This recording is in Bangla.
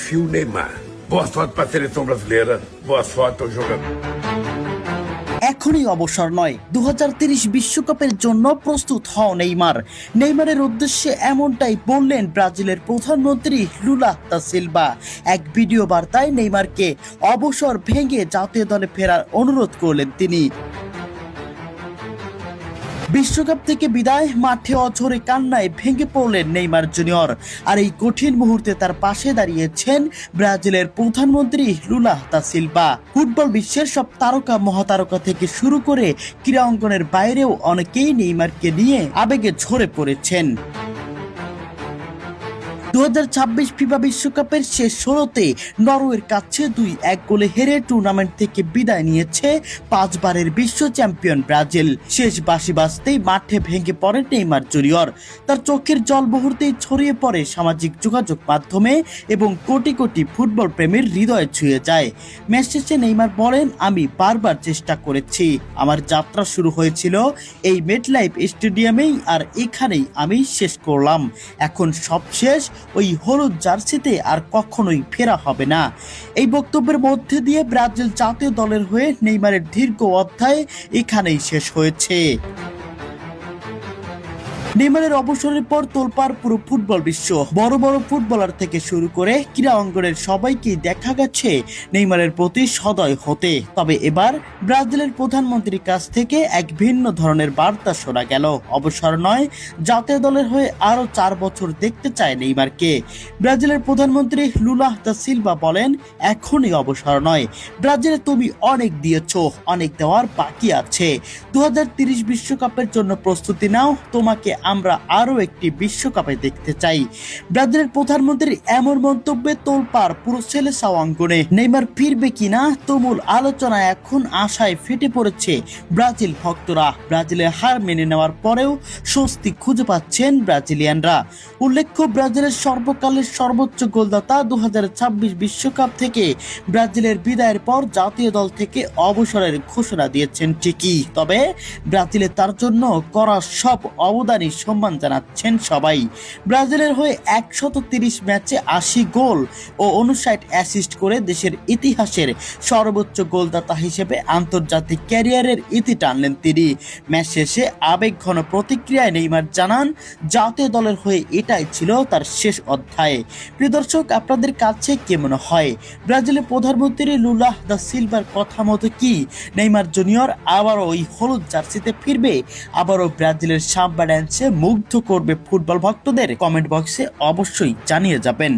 desafio o Neymar. Boa sorte para a seleção brasileira. Boa sorte ao jogador. এখনই অবসর নয়, 2030 বিশ্বকাপের জন্য প্রস্তুত হও নেইমার। নেইমারের উদ্দেশ্যে এমনটাই বললেন ব্রাজিলের প্রধানমন্ত্রী লুলা দা সিলভা। এক ভিডিও বার্তায় নেইমারকে অবসর ভেঙে জাতীয় দলে ফেরার অনুরোধ করলেন তিনি। বিশ্বকাপ থেকে বিদায়, মাঠে অঝরে কান্নায় ভেঙে পড়লেন নেইমার জুনিয়র। আর এই কঠিন মুহূর্তে তার পাশে দাঁড়িয়েছেন ব্রাজিলের প্রধানমন্ত্রী লুলা দা সিলভা। ফুটবল বিশ্বের সব তারকা মহাতারকা থেকে শুরু করে ক্রীড়া অঙ্গনের বাইরেও অনেকেই নেইমারকে নিয়ে আবেগে ঝরে পড়েছেন। 2026 ফিফা বিশ্বকাপের শেষ 16তে নরওয়ের কাছে 2-1 গোলে হেরে টুর্নামেন্ট থেকে বিদায় নিয়েছে 5 বারের বিশ্ব চ্যাম্পিয়ন ব্রাজিল। শেষ বাঁশি বাজতেই মাঠে ভেঙে পড়ে নেইমার জুনিয়র। তার চোখের জল মুহূর্তেই ছড়িয়ে পড়ে সামাজিক যোগাযোগ মাধ্যমে এবং কোটি কোটি ফুটবল প্রেমীর হৃদয়ে ছুঁয়ে যায়। ম্যাচ শেষে নেইমার বলেন, আমি বারবার চেষ্টা করেছি। আমার যাত্রা শুরু হয়েছিল এই মেটলাইফ স্টেডিয়ামেই, আর এখানেই আমি শেষ করলাম। এখন সব শেষ, ওই হলুদ জার্সিতে আর কখনোই ফেরা হবে না। এই বক্তব্যের মধ্যে দিয়ে ব্রাজিল জাতীয় দলের হয়ে নেইমারের দীর্ঘ অধ্যায় এখানেই শেষ হয়েছে। নেইমারের অবসরের পর তোলপাড় পুরো ফুটবল বিশ্ব। বড় বড় ফুটবলার থেকে শুরু করে ক্রীড়া অঙ্গনের সবাইকেই দেখা গেছে নেইমারের প্রতি সদয় হতে। তবে এবার ব্রাজিলের প্রধানমন্ত্রীর কাছ থেকে এক ভিন্ন ধরনের বার্তা শোনা গেল। অবসর নয়, জাতীয় দলের হয়ে আরো 4 বছর দেখতে চায় নেইমারকে। ব্রাজিলের প্রধানমন্ত্রী লুলা দা সিলভা বলেন, এখনই অবসর নয়। ব্রাজিলে তুমি অনেক দিয়েছো, অনেক দেওয়ার বাকি আছে। 2030 বিশ্বকাপের জন্য প্রস্তুতি নাও, তোমাকে আমরা আরো একটি বিশ্বকাপে দেখতে চাই। ব্রাজিলের প্রধানমন্ত্রীর এমন মন্তব্যে তোলপাড় পুরো সেলেসাও অঙ্গনে। নেইমার ফিরবে কিনা তুমুল আলোচনা এখন আশায় ফেটে পড়েছে ব্রাজিল ভক্তরা। ব্রাজিলের হার মেনে নেওয়ার পরেও স্বস্তি খুঁজে পাচ্ছেন ব্রাজিলিয়ানরা। উল্লেখ্য, ব্রাজিলের সর্বকালের সর্বোচ্চ গোলদাতা 2026 বিশ্বকাপ থেকে ব্রাজিলের বিদায়ের পর জাতীয় দল থেকে অবসরের ঘোষণা দিয়েছেন ঠিকই, তবে ব্রাজিলে তার জন্য করা সব অবদানই সম্মান জানাচ্ছেন সবাই। ব্রাজিলের হয়ে 130 ম্যাচে 80 গোল ও 59 অ্যাসিস্ট করে দেশের ইতিহাসের সর্বোচ্চ গোলদাতা হিসেবে আন্তর্জাতিক ক্যারিয়ারের ইতি টানলেন তিনি। ম্যাচ শেষে আবেগঘন প্রতিক্রিয়ায় নেইমার জানান, জাতীয় দলের হয়ে এটাই ছিল তার শেষ অধ্যায়। প্রিয় দর্শক, আপনাদের কাছে কে মনে হয়, ব্রাজিলের প্রধানমন্ত্রী লুলা দা সিলভার কথা মতো কি নেইমার জুনিয়র আবারও ওই হলুদ জার্সিতে ফিরবে? আবারও ব্রাজিলের সাম্বা ড্যান্সে মুগ্ধ করবে ফুটবল ভক্তদের? কমেন্ট বক্সে অবশ্যই জানিয়ে যাবেন।